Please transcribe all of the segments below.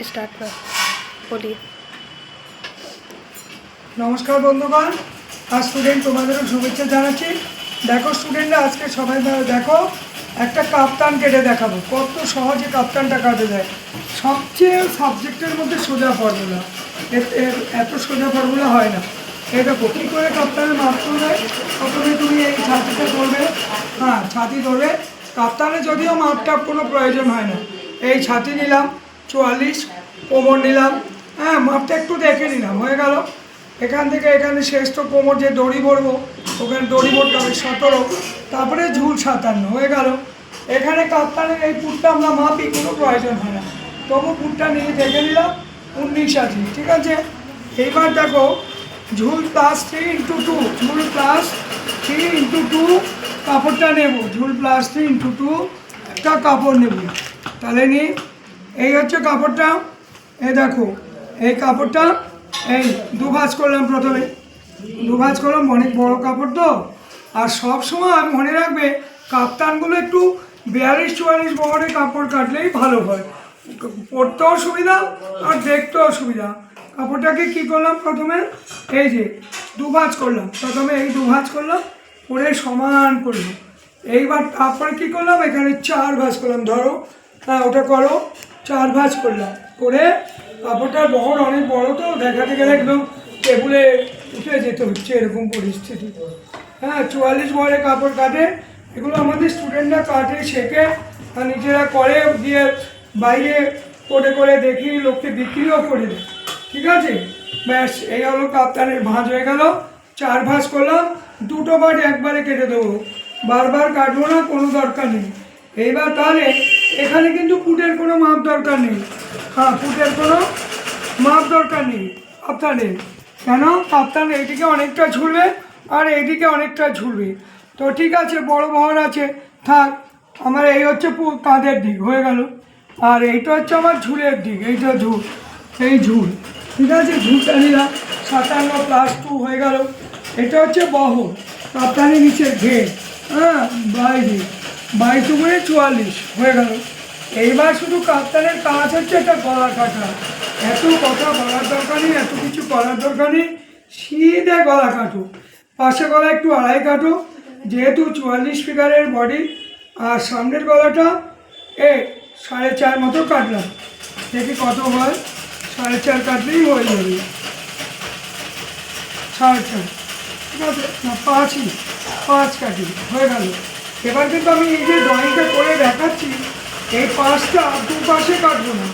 Start কর বলি। নমস্কার বন্ধুগণ, আর স্টুডেন্ট তোমাদেরও শুভেচ্ছা জানাচ্ছি। দেখো স্টুডেন্টরা, আজকে সবাই দেখো একটা কাপ্তান কেটে দেখাবো। কত সহজে কাপ্তানটা কাটে যায়। সবচেয়ে সাবজেক্টের মধ্যে সোজা ফর্মুলা, এত সোজা ফর্মুলা হয় না। এই দেখো কী করে কাপ্তানের মাপ করবে। প্রথমে তুমি এই ছাতিটা ধরবে, হ্যাঁ ছাতি ধরবে। কাপ্তানে যদিও মাপটা কোনো প্রয়োজন হয় না। এই ছাতি নিলাম 44, কোমর নিলাম, হ্যাঁ মাপটা একটু দেখে নিলাম, হয়ে গেল। এখান থেকে এখানে শেষ তো কোমর যে দড়ি ভরবো, ওখানে দড়ি ভরতে হবে 17, তারপরে ঝুল 57, হয়ে গেল। এখানে কাপ্তানের এই পুটটা আমরা মাপি, কোনো প্রয়োজন হয় না, তবু পুটটা নিয়ে দেখে নিলাম 19 আছে, ঠিক আছে। এইবার দেখো ঝুল +3 × 2, ঝুল +3 × 2 কাপড়টা নেব, ঝুল +3 × 2 একটা কাপড় নেব। তাহলে নিই, এই হচ্ছে কাপড়টা। এই দেখো এই কাপড়টা এই দুভাঁজ করলাম, প্রথমে দুভাঁজ করলাম, অনেক বড় কাপড় তো। আর সব সময় মনে রাখবে কাপ্তানগুলো একটু 42-44 বহরের কাপড় কাটলেই ভালো হয়, পরতেও সুবিধা আর দেখতেও সুবিধা। কাপড়টাকে কি করলাম, প্রথমে এই যে দুভাঁজ করলাম, প্রথমে এই দুভাঁজ করলাম, করে সমান করলাম। এইবার তারপরে কি করলাম, এখানে 4 ভাঁজ করলাম, ধরো হ্যাঁ ওটা করো, 4 ভাঁজ করলাম, করে কাপড়টার বহর অনেক বড় তো, দেখাতে গেলে একদম টেবিলে উঠে যেতে হচ্ছে, এরকম পরিস্থিতি। হ্যাঁ 44 বহরের কাপড় কাটে, এগুলো আমাদের স্টুডেন্টরা কাটে, শেখে আর নিজেরা করে, দিয়ে বাইরে করে করে দেখি, লোককে বিক্রিও করে দেয়, ঠিক আছে। ব্যাস এই হলো কাপ্তানের ভাঁজ হয়ে গেল। 4 ভাঁজ করলাম, 2টো পার্ট একবারে কেটে দেবো, বারবার কাটবো না, কোনো দরকার নেই। এইবার তাহলে এখানে কিন্তু পুটের কোনো মাপ দরকার নেই, হ্যাঁ পুটের কোনো মাপ দরকার নেই কাপ্তানে। কেন, কাপ্তান এইদিকে অনেকটা ঝুলবে আর এইদিকে অনেকটা ঝুলবে, তো ঠিক আছে, বড় বহর আছে থাক। আমার এই হচ্ছে কাঁধের দিক, হয়ে গেল। আর এইটা হচ্ছে আমার ঝুলের দিক, এইটা ঝুল, এই ঝুল, ঠিক আছে। ঝুলটা নিলাম 57 + 2 হয়ে গেল। এটা হচ্ছে বহর, কাপ্তানের নিচের ঘের, হ্যাঁ 22 × 44 হয়ে গেল। এইবার শুধু কাপ্তানের কাজ হচ্ছে এটা গলা কাটা। এত কথা বলার দরকার নেই, এত কিছু করার দরকার নেই, সিধে গলা কাটো। পাশে গলা একটু আড়াই কাটো, যেহেতু 44 ফিগারের বডি। আর সামনের গলাটা 4.5 মতো কাটলাম, দেখি কত হয়, 4.5 কাটলেই হয়ে যাবে, 4.5, ঠিক আছে না 5 কাটি, হয়ে গেল। এবার কিন্তু আমি এই যে ড্রয়িংটা করে দেখাচ্ছি, এই 5টা দুপাশে কাটবো না।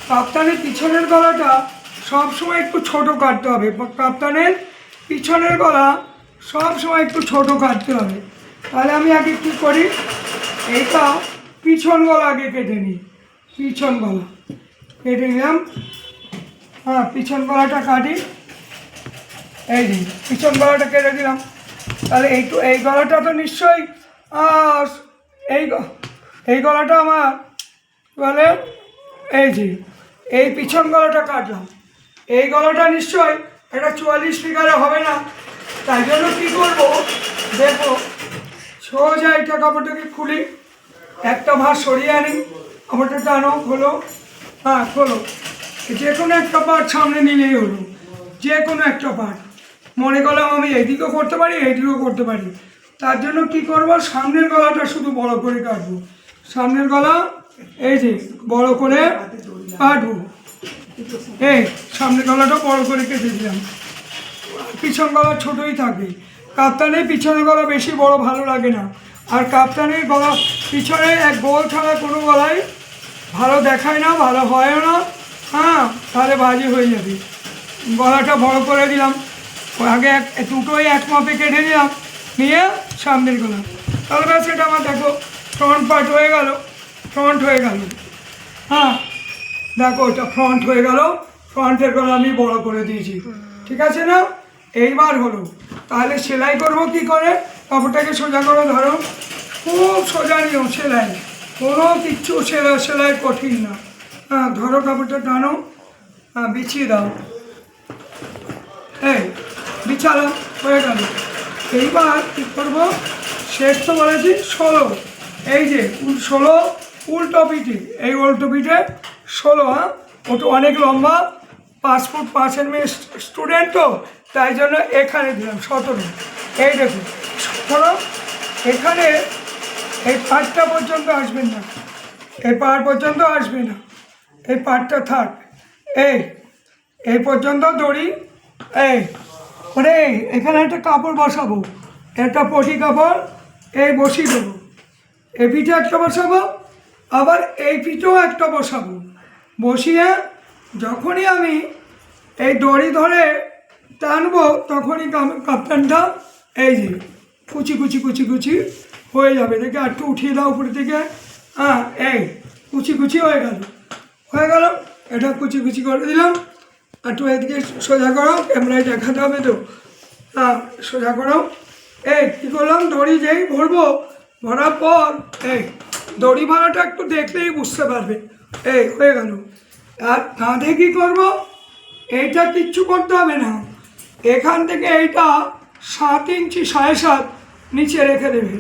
কাপ্তানের পিছনের গলাটা সবসময় একটু ছোট কাটতে হবে, কাপ্তানের পিছনের গলা সবসময় একটু ছোট কাটতে হবে। তাহলে আমি আগে কী করি, এইটা পিছন গলা আগে কেটে নিই, পিছন গলা কেটে নিলাম, হ্যাঁ পিছন গলাটা কাটি, এই যে পিছন গলাটা কেটে দিলাম। তাহলে এই গলাটা তো নিশ্চয়ই এই গলাটা আমার বলে, এই যে এই পিছন গলাটা কাটলাম, এই গলাটা নিশ্চয়ই এটা 44 ফিগারে হবে না। তাই জন্য কী করবো, দেখো সোজা এটা কাপড়টাকে খুলি, একটা ভাঁজ সরিয়ে আনি, কাপড়টা টানো, খোলো, হ্যাঁ খোলো, যে কোনো একটা পার্ট সামনে নিলেই হলো, যে কোনো একটা পার্ট। মনে করলাম আমি এইদিকেও করতে পারি, এইদিকেও করতে পারি, তার জন্য কি করব, সামনের গলাটা শুধু বড় করে কাটবো। সামনের গলা এই যে বড় করে কাটবো, এই সামনের গলাটা বড় করে কেটে দিলাম, পিছন গলা ছোটোই থাকবে। কাপ্তানের পিছনের গলা বেশি বড় ভালো লাগে না, আর কাপ্তানের গলা পিছনে এক গোল ছাড়া কোনো গলায় ভালো দেখায় না, ভালো হয়ও না, হ্যাঁ তাহলে বাজে হয়ে যাবে। গলাটা বড় করে দিলাম, আগে দুটোই এক মাপে কেটে নিলাম, নিয়ে সামনের গলা। তাহলে ব্যাস এটা আমার দেখো ফ্রন্ট পার্ট হয়ে গেল, ফ্রন্ট হয়ে গেল, হ্যাঁ দেখো এটা ফ্রন্ট হয়ে গেল, ফ্রন্টের গলা আমি বড় করে দিয়েছি, ঠিক আছে না। এইবার হলো, তাহলে সেলাই করব কি করে, কাপড়টাকে সোজা করে ধরো, খুব সোজা নিও সেলাই, কোনো কিচ্ছু সেলাই কঠিন না, হ্যাঁ ধরো কাপড়টা টানো, হ্যাঁ বিছিয়ে দাও, এই বিছালাম, হয়ে গেল। এইবার কী করবো, শেষ তো বলেছি 16, এই যে 16 উল্টো পিঠে, এই উল্টো পিঠে 16, হ্যাঁ ওটা অনেক লম্বা, 5 ফুট 5 ইঞ্চি স্টুডেন্ট তো, তাই জন্য এখানে দিলাম 17। এই দেখুন 17, এখানে এই পাটটা পর্যন্ত আসবেন না, এই পাড় পর্যন্ত আসবে না, এই পাটটা থাক, এই পর্যন্ত দড়ি। এই মানে এখানে একটা কাপড় বসাবো, একটা পটি কাপড় এই বসিয়ে দেবো, এই পিঠে একটা বসাবো, আবার এই পিঠেও একটা বসাবো। বসিয়ে যখনই আমি এই দড়ি ধরে টানবো তখনই কাপ্তানটা এই যে কুচি কুচি কুচি কুচি হয়ে যাবে। দেখে একটু উঠিয়ে দাও উপরে থেকে। হ্যাঁ, এই কুচি কুচি হয়ে গেল। এটা কুচি কুচি করে দিলাম। একটু এদিকে সোজা করো, ক্যামেরায় দেখাতে হবে তো। হ্যাঁ, সোজা করো। এই কী করলাম, দড়ি যেই ভরবো, ভরার পর এই দড়ি ভাড়াটা একটু দেখলেই বুঝতে পারবে। এই হয়ে গেল। আর কাঁধে কী করবো, এইটা কিচ্ছু করতে হবে না, এখান থেকে এইটা 7 ইঞ্চি 7.5 নিচে রেখে দেবে।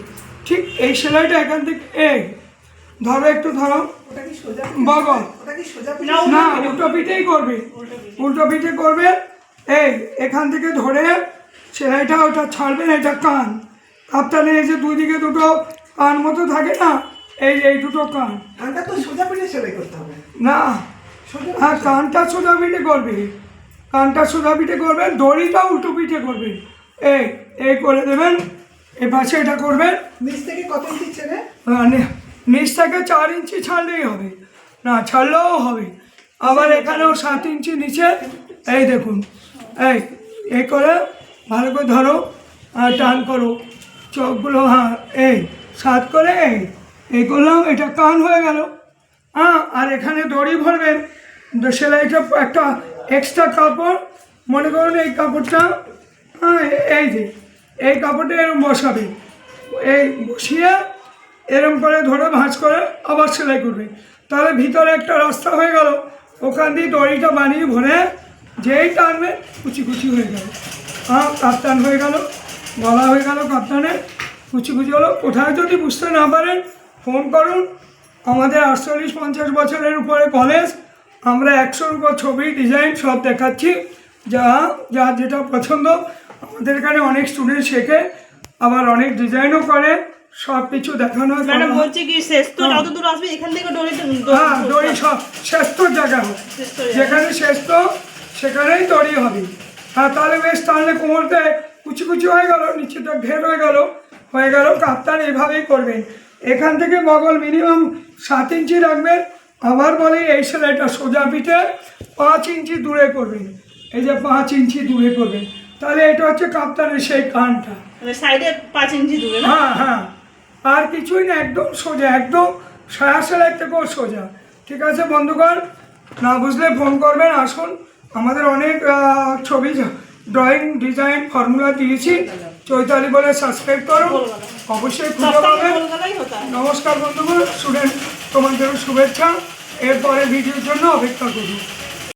ঠিক এই সেলাইটা এখান থেকে এই ধরো, একটু ধরো বগল, না উল্টো পিঠেই করবে, উল্টো পিঠে করবে। এই এখান থেকে ধরে সেলাইটা ওটা ছাড়বেন, এটা কান, কাপ্তানের এই যে দুই দিকে দুটো কান মতো থাকে না, এই দুটো কান। না, হ্যাঁ কানটা সোজা পিঠে করবে, কানটা সোজা পিঠে করবেন, দড়িটা উল্টো পিঠে করবেন। এই করে দেবেন, এ পাশে এটা করবেন। নিচ থেকে কত ইঞ্চি ছেড়ে? নিচ থেকে 4 ইঞ্চি ছাড়লেই হবে, না ছাড়লেও হবে। আবার এখানেও 7 ইঞ্চি নিচে। এই দেখুন, এই করে ভালো করে ধরো আর টান করো চোখগুলো। হ্যাঁ, এই 7 করে এই করলাম, এটা কান হয়ে গেল। হ্যাঁ, আর এখানে দড়ি ভরবেন, সেলাইটা একটা এক্সট্রা কাপড়, মনে করুন এই কাপড়টা, হ্যাঁ এই যে এই কাপড়টা এরকম বসাবে, এই বসিয়ে এরকম করে ধরে ভাঁজ করে আবার সেলাই করবে। তাহলে ভিতরে একটা রাস্তা হয়ে গেল, ওখান দিয়ে দড়িটা বানিয়ে ভরে যেই টানবে কুচি কুচি হয়ে গেল। হ্যাঁ, কাপ্তান হয়ে গেল, গলা হয়ে গেল কাপ্তানের, কুচি কুচি হলো। কোথায় যদি বুঝতে না পারেন ফোন করুন, আমাদের 48-50 বছরের উপরে কলেজ, আমরা 100-র উপর ছবি ডিজাইন সব দেখাচ্ছি, যা যেটা পছন্দ। আমাদের এখানে অনেক স্টুডেন্ট শেখে, আবার অনেক ডিজাইনও করে, সব কিছু দেখানো। ম্যাডাম বলছি কি শেষ তো যতদূর আসবে এখান থেকে দড়ি, হ্যাঁ দড়ি সব শেষ তো জায়গা হবে, যেখানে শেষ তো সেখানেই দড়ি হবে। হ্যাঁ, তাহলে বেশ, তাহলে কোমরতে কুচি কুচি হয়ে গেল, নিচেটা ঘের হয়ে গেল। কাপ্তান এভাবেই করবেন। এখান থেকে বগল মিনিমাম 7 ইঞ্চি রাখবেন। আবার বলি এই সেলাইটা সোজা পিঠে 5 ইঞ্চি দূরে করবেন, এই যে 5 ইঞ্চি দূরে করবেন। তাহলে এটা হচ্ছে কাপ্তানের সেই কানটা, মানে সাইডে 5 ইঞ্চি দূরে না? হ্যাঁ, আর কিছুই না, একদম সোজা, একদম সায়া সেলাই থেকেও সোজা। ঠিক আছে বন্ধুগণ, না বুঝলে ফোন করবেন। আসুন, আমাদের অনেক ছবি, ড্রয়িং, ডিজাইন, ফর্মুলা দিয়েছি। চৈতালি বলে সাবস্ক্রাইব করুন, অবশ্যই খুঁজে পাবেন। নমস্কার বন্ধুগণ, স্টুডেন্ট তোমাদেরও শুভেচ্ছা। এরপরে ভিডিওর জন্য অপেক্ষা করুন।